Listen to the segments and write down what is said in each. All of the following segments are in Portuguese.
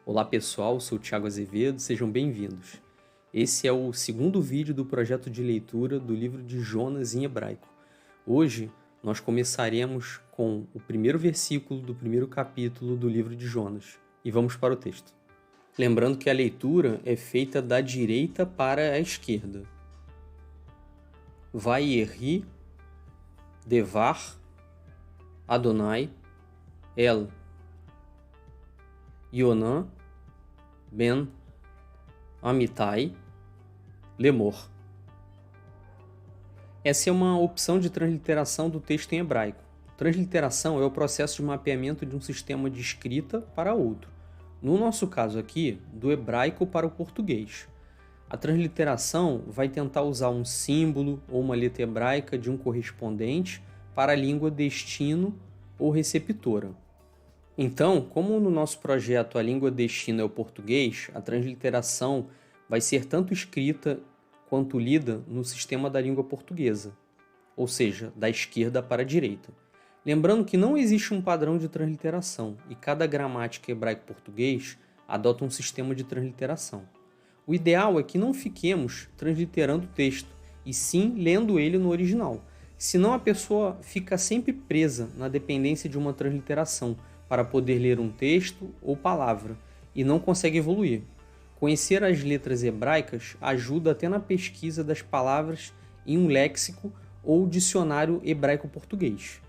Olá pessoal, sou o Thiago Azevedo, sejam bem-vindos. Esse é o segundo vídeo do projeto de leitura do livro de Jonas em hebraico. Hoje nós começaremos com o primeiro versículo do primeiro capítulo do livro de Jonas e vamos para o texto. Lembrando que a leitura é feita da direita para a esquerda. Vayeri, Devar, Adonai, El, Yonah, Ben, Amitai, Lemor. Essa é uma opção de transliteração do texto em hebraico. Transliteração é o processo de mapeamento de um sistema de escrita para outro. No nosso caso aqui, do hebraico para o português. A transliteração vai tentar usar um símbolo ou uma letra hebraica de um correspondente para a língua destino ou receptora. Então, como no nosso projeto a língua destino é o português, a transliteração vai ser tanto escrita quanto lida no sistema da língua portuguesa, ou seja, da esquerda para a direita. Lembrando que não existe um padrão de transliteração e cada gramática hebraico-português adota um sistema de transliteração. O ideal é que não fiquemos transliterando o texto, e sim lendo ele no original. Senão a pessoa fica sempre presa na dependência de uma transliteração para poder ler um texto ou palavra, e não consegue evoluir. Conhecer as letras hebraicas ajuda até na pesquisa das palavras em um léxico ou dicionário hebraico-português.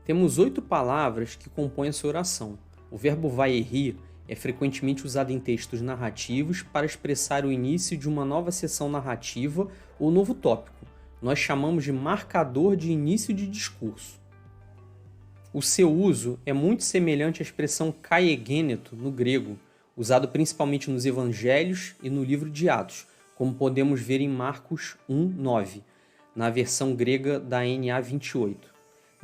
Temos 8 palavras que compõem essa oração. O verbo vayeri é frequentemente usado em textos narrativos para expressar o início de uma nova seção narrativa ou novo tópico. Nós chamamos de marcador de início de discurso. O seu uso é muito semelhante à expressão kaiegeneto no grego, usado principalmente nos evangelhos e no livro de Atos, como podemos ver em Marcos 1:9, na versão grega da NA 28.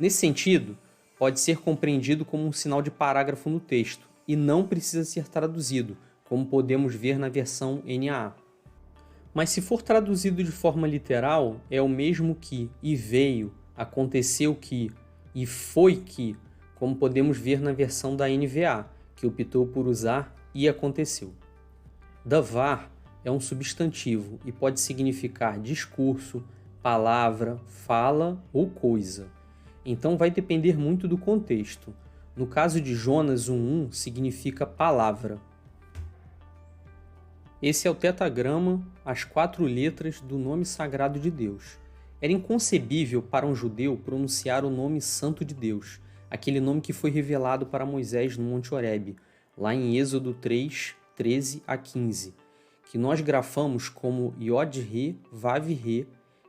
Nesse sentido, pode ser compreendido como um sinal de parágrafo no texto, e não precisa ser traduzido, como podemos ver na versão NAA. Mas se for traduzido de forma literal, é o mesmo que e veio, aconteceu que e foi que, como podemos ver na versão da NVA, que optou por usar e aconteceu. Davar é um substantivo e pode significar discurso, palavra, fala ou coisa. Então vai depender muito do contexto. No caso de Jonas 1:1 significa palavra. Esse é o tetagrama, as 4 letras do nome sagrado de Deus. Era inconcebível para um judeu pronunciar o nome santo de Deus, aquele nome que foi revelado para Moisés no Monte Horebe, lá em Êxodo 3, 13 a 15, que nós grafamos como Yod-He, Vav-He,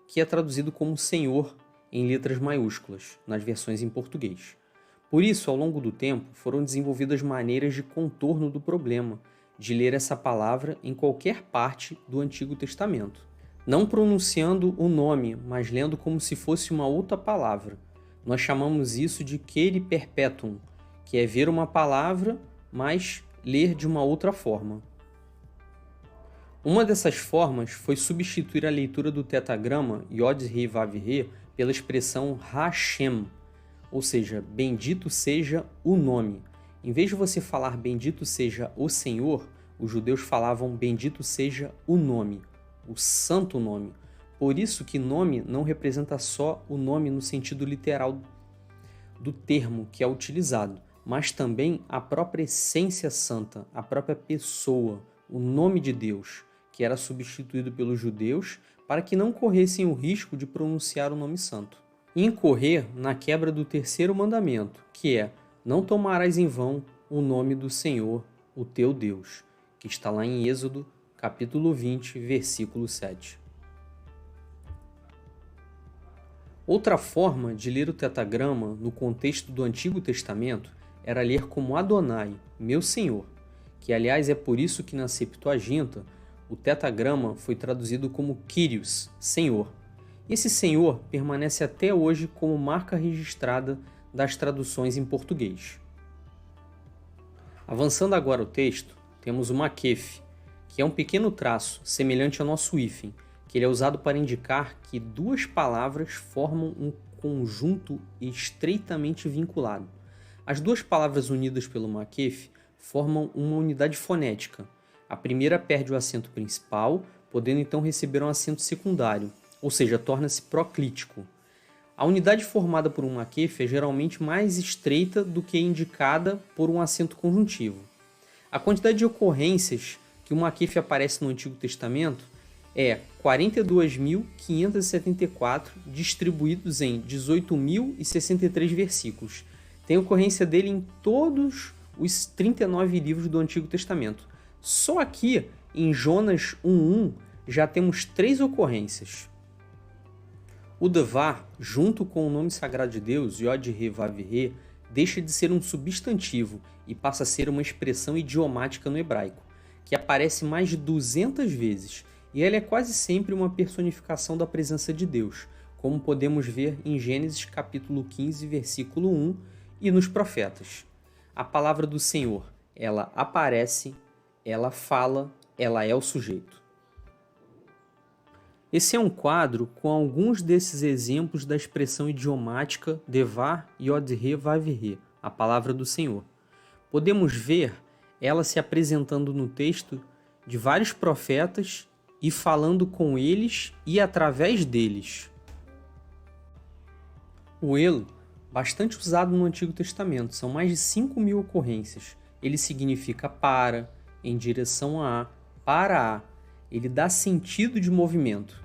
que é traduzido como Senhor em letras maiúsculas, nas versões em português. Por isso, ao longo do tempo, foram desenvolvidas maneiras de contorno do problema, de ler essa palavra em qualquer parte do Antigo Testamento. Não pronunciando o nome, mas lendo como se fosse uma outra palavra. Nós chamamos isso de quere perpetuum, que é ver uma palavra, mas ler de uma outra forma. Uma dessas formas foi substituir a leitura do tetagrama Yod-He Vav-He pela expressão Hashem, ou seja, bendito seja o nome. Em vez de você falar bendito seja o Senhor, os judeus falavam bendito seja o nome, o santo nome. Por isso que nome não representa só o nome no sentido literal do termo que é utilizado, mas também a própria essência santa, a própria pessoa, o nome de Deus, que era substituído pelos judeus para que não corressem o risco de pronunciar o nome santo. E incorrer na quebra do 3º mandamento, que é: não tomarás em vão o nome do Senhor, o teu Deus, que está lá em Êxodo, capítulo 20, versículo 7. Outra forma de ler o tetagrama no contexto do Antigo Testamento era ler como Adonai, meu Senhor, que aliás é por isso que na Septuaginta o tetagrama foi traduzido como Kyrios, Senhor. Esse Senhor permanece até hoje como marca registrada das traduções em português. Avançando agora o texto, temos o Makef, que é um pequeno traço semelhante ao nosso hífen, que ele é usado para indicar que 2 palavras formam um conjunto estreitamente vinculado. As 2 palavras unidas pelo Makef formam uma unidade fonética. A primeira perde o acento principal, podendo então receber um acento secundário, ou seja, torna-se proclítico. A unidade formada por um maquefe é geralmente mais estreita do que indicada por um acento conjuntivo. A quantidade de ocorrências que o maquefe aparece no Antigo Testamento é 42.574, distribuídos em 18.063 versículos. Tem ocorrência dele em todos os 39 livros do Antigo Testamento. Só aqui, em Jonas 1.1, já temos 3 ocorrências. O Devar, junto com o nome sagrado de Deus, Yod-He-Vav-He, deixa de ser um substantivo e passa a ser uma expressão idiomática no hebraico, que aparece mais de 200 vezes, e ela é quase sempre uma personificação da presença de Deus, como podemos ver em Gênesis capítulo 15, versículo 1, e nos profetas. A palavra do Senhor, ela aparece, ela fala, ela é o sujeito. Esse é um quadro com alguns desses exemplos da expressão idiomática Devar Yod-He-Vav-He, a palavra do Senhor. Podemos ver ela se apresentando no texto de vários profetas e falando com eles e através deles. O El, bastante usado no Antigo Testamento, são mais de 5.000 ocorrências. Ele significa para, em direção a, para a. Ele dá sentido de movimento.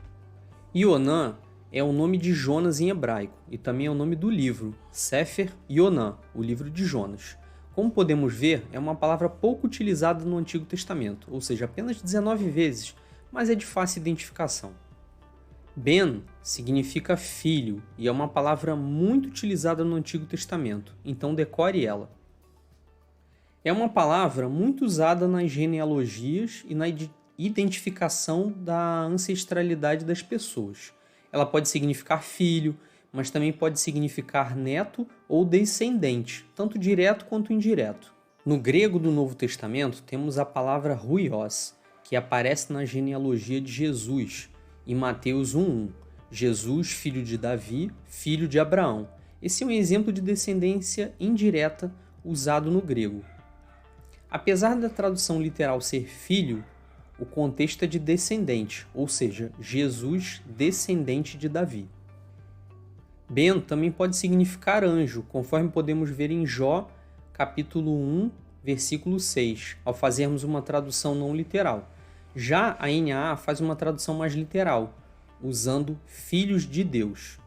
Yonah é o nome de Jonas em hebraico e também é o nome do livro, Sefer Yonah, o livro de Jonas. Como podemos ver, é uma palavra pouco utilizada no Antigo Testamento, ou seja, apenas 19 vezes, mas é de fácil identificação. Ben significa filho e é uma palavra muito utilizada no Antigo Testamento, então decore ela. É uma palavra muito usada nas genealogias e na identificação da ancestralidade das pessoas. Ela pode significar filho, mas também pode significar neto ou descendente, tanto direto quanto indireto. No grego do Novo Testamento temos a palavra huios, que aparece na genealogia de Jesus, em Mateus 1.1. Jesus, filho de Davi, filho de Abraão. Esse é um exemplo de descendência indireta usado no grego. Apesar da tradução literal ser filho, o contexto é de descendente, ou seja, Jesus, descendente de Davi. Ben também pode significar anjo, conforme podemos ver em Jó, capítulo 1, versículo 6, ao fazermos uma tradução não literal. Já a NAA faz uma tradução mais literal, usando filhos de Deus.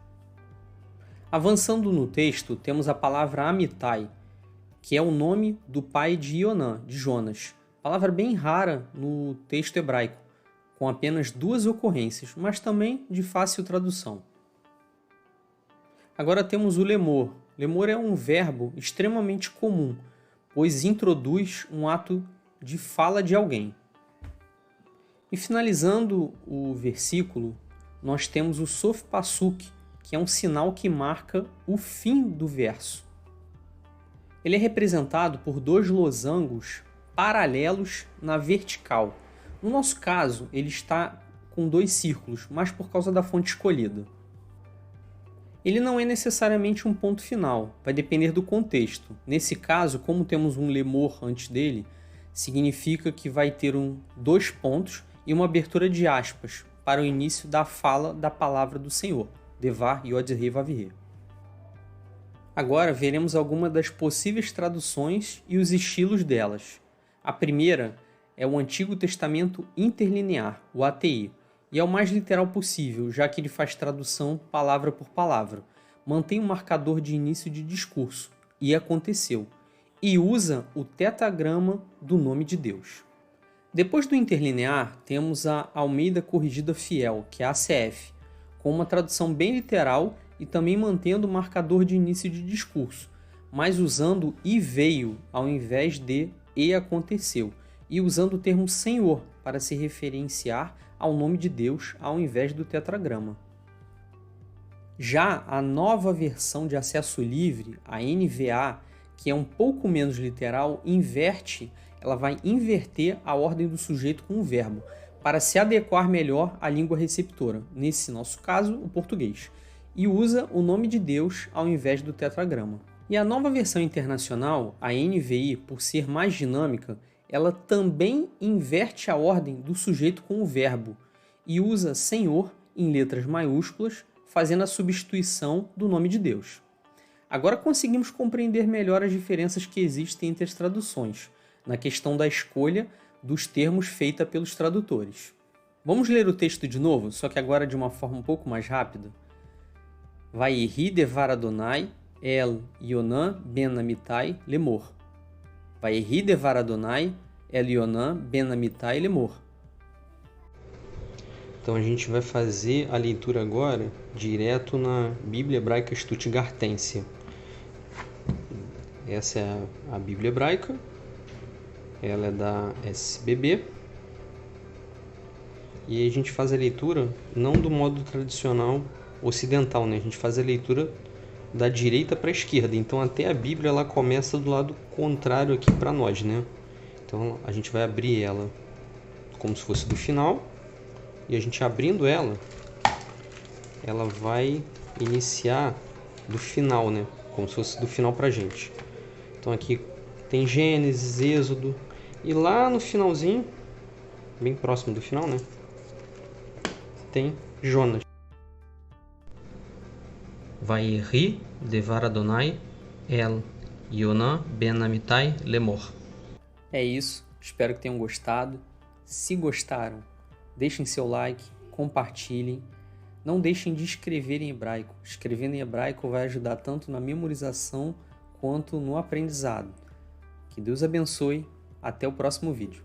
Avançando no texto, temos a palavra Amitai, que é o nome do pai de Yonah, de Jonas. Palavra bem rara no texto hebraico, com apenas 2 ocorrências, mas também de fácil tradução. Agora temos o lemor. Lemor é um verbo extremamente comum, pois introduz um ato de fala de alguém. E finalizando o versículo, nós temos o Sof Pasuk, que é um sinal que marca o fim do verso. Ele é representado por 2 losangos paralelos na vertical. No nosso caso, ele está com 2 círculos, mas por causa da fonte escolhida. Ele não é necessariamente um ponto final, vai depender do contexto. Nesse caso, como temos um lemor antes dele, significa que vai ter 2 pontos e uma abertura de aspas para o início da fala da palavra do Senhor, Devar Yod-He-Vav-He. Agora veremos algumas das possíveis traduções e os estilos delas. A primeira é o Antigo Testamento Interlinear, o ATI, e é o mais literal possível, já que ele faz tradução palavra por palavra, mantém um marcador de início de discurso, e aconteceu, e usa o tetragrama do nome de Deus. Depois do interlinear, temos a Almeida Corrigida Fiel, que é a ACF, com uma tradução bem literal e também mantendo o marcador de início de discurso, mas usando e veio ao invés de e aconteceu, e usando o termo Senhor para se referenciar ao nome de Deus ao invés do tetragrama. Já a nova versão de acesso livre, a NVA, que é um pouco menos literal, ela vai inverter a ordem do sujeito com o verbo, para se adequar melhor à língua receptora, nesse nosso caso, o português, e usa o nome de Deus ao invés do tetragrama. E a nova versão internacional, a NVI, por ser mais dinâmica, ela também inverte a ordem do sujeito com o verbo e usa Senhor em letras maiúsculas, fazendo a substituição do nome de Deus. Agora conseguimos compreender melhor as diferenças que existem entre as traduções, na questão da escolha dos termos feita pelos tradutores. Vamos ler o texto de novo, só que agora de uma forma um pouco mais rápida? Vayeri devar Adonai el Yonan ben Amittai lemor. Vayeri devar Adonai el Yonan ben Amittai lemor. Então a gente vai fazer a leitura agora direto na Bíblia Hebraica Stuttgartense. Essa é a Bíblia Hebraica, ela é da SBB. E a gente faz a leitura não do modo tradicional ocidental, né? A gente faz a leitura da direita para a esquerda. Então até a Bíblia ela começa do lado contrário aqui para nós, né? Então a gente vai abrir ela como se fosse do final. E a gente abrindo ela vai iniciar do final, né? Como se fosse do final pra gente. Então aqui tem Gênesis, Êxodo. E lá no finalzinho, bem próximo do final, né? Tem Jonas. Vayeri devar Adonai el Yonan ben Amittai lemor. É isso, espero que tenham gostado. Se gostaram, deixem seu like, compartilhem. Não deixem de escrever em hebraico. Escrevendo em hebraico vai ajudar tanto na memorização quanto no aprendizado. Que Deus abençoe. Até o próximo vídeo.